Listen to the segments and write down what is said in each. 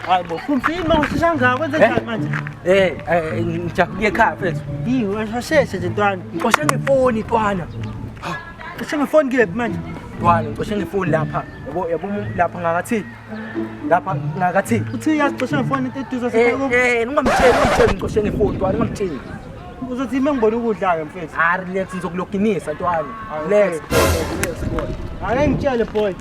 Hayi bo, kumfini mawusishanga kwenze njani manje? Ngijabuye ekhaya mfethu. Yiwe shesheshe nje ntwana. Ngikoshe ngefoni ntwana. Kusho ngefoni kephi manje? Ntwana ngikoshe ngefoni lapha. Yabo lapha ngakathi. Lapha ngakathi. Uthi uyazixosha ngefoni eduze sekhaya. Ningamtsheli ngikoshe ngefoni ntwana ningamtsheli. Uzothi mengibona ukudla ke mfethu. Relax ngizokuloginisa ntwana. Relax boy. Ake ngitshele boy.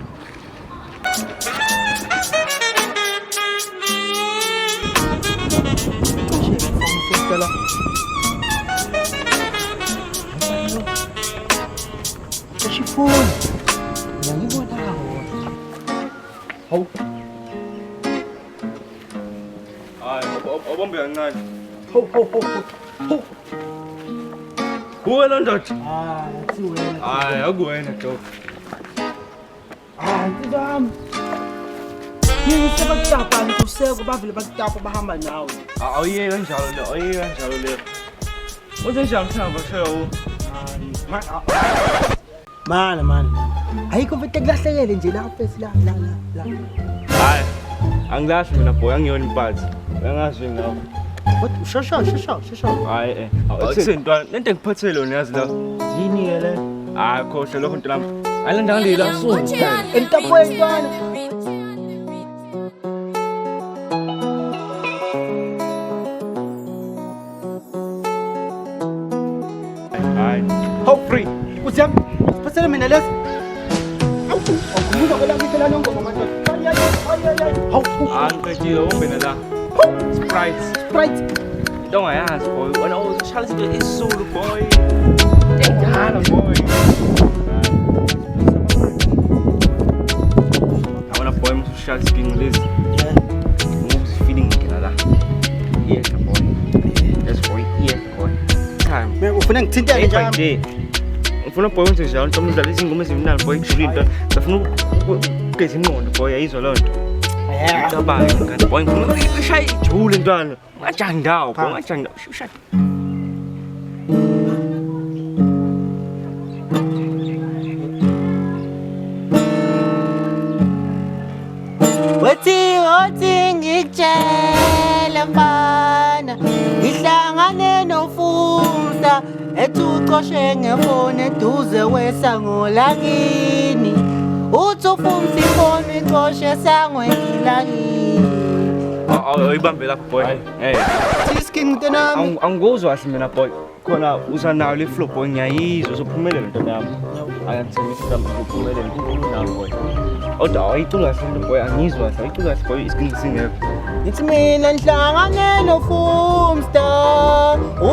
Stella. What's your phone? Nangibona hawo. Hayi, obombe kancane. Ho. Kuwe lo ndoda. Athi wena. Hayi, akuwena Joe. Ntizami. Yini sebakutapa nkuseko bavile bakutapa bahamba nawe. Awuye kanjalo le, awuye kanjalo le. Uzenjani mthamba shewo? Mana. Ayikho mfethu kulahlekele nje lapha phela la. Hayi. Angilahli mina boy, angiyona imphathi. Angazi ngawo. What shosho. Hayi awusentwana, lento engiphathele yona yazi la. Yini ke le? Hayi khohle lokho nto lami. Ayilanda ngilila so. Entapweni ntwana. How free? Uthiyam, siphathele mina lesi. Awukubuza kwela ngithela nongoma manje. Hawu. Angiqedile umbene la. Sprite. Don't ask boy. Wena ushaya izinto ezisulu boy. Enjalo boy. Awona boy msushaya isking lezi. Ngokuthi feeling ngena la. Yes boy. Yes boy. Time. Ufuna ngithintele njalo. Ngifuna boy wenze njalo ntombi udlala izingoma ezimnandi boy kujula into. Ngifuna ukugeza ingqondo boy yayizwa lo nto. Ngicabanga ngani boy ngifuna ushaya ijule ntwana. Ungajangi ndawo boy ungajangi ndawo. Shaya. Wathi ngikutshela mfana ngihlangane noFumsa ethuqoshe ngefoni eduze kwesango lakini uthi uFumsa ifoni iqoshe esangweni lakini Awuyibambe lapho boy. Hey. Sisking mntanami Angikuzwa kahle mina boy. Khona usanayo le flow boy ngiyayizwa uzophumelela ntombi yami. Angithembisa ukuthi uphumelele nawo boy. Kodwa ayicula kahle boy angizwa kahle ayicula kahle boy isikini singekho. Ngithi mina ngihlangane noFumsa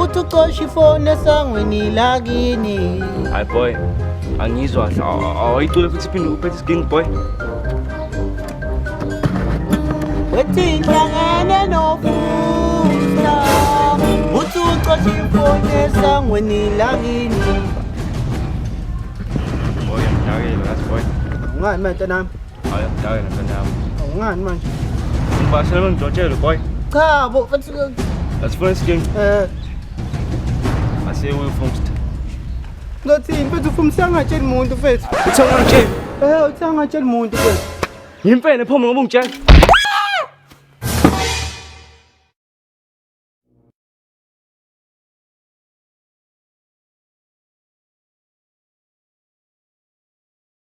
uthi uqoshe ifoni esangweni lakini Hayi boy angizwa kahle ayicula futhi iphinde uphethe isikini boy. Wathi ngihlangane noFumsa uthi uqoshe ifoni esangweni lakini Boy ngiyakela kahle boy. Ungani manje nami? Hayi ngiyakela ntombi yami. Ungani manje? Ngibasela ngidotshele boy. Cha bo futhi Asifuna isikini. Asiye uFumsa. ngathini mfethu uFumsa angatsheli umuntu mfethu. Uthi angangitsheli. Uthi angatsheli umuntu mfethu. Yimpene phoma ngoba ungitshela.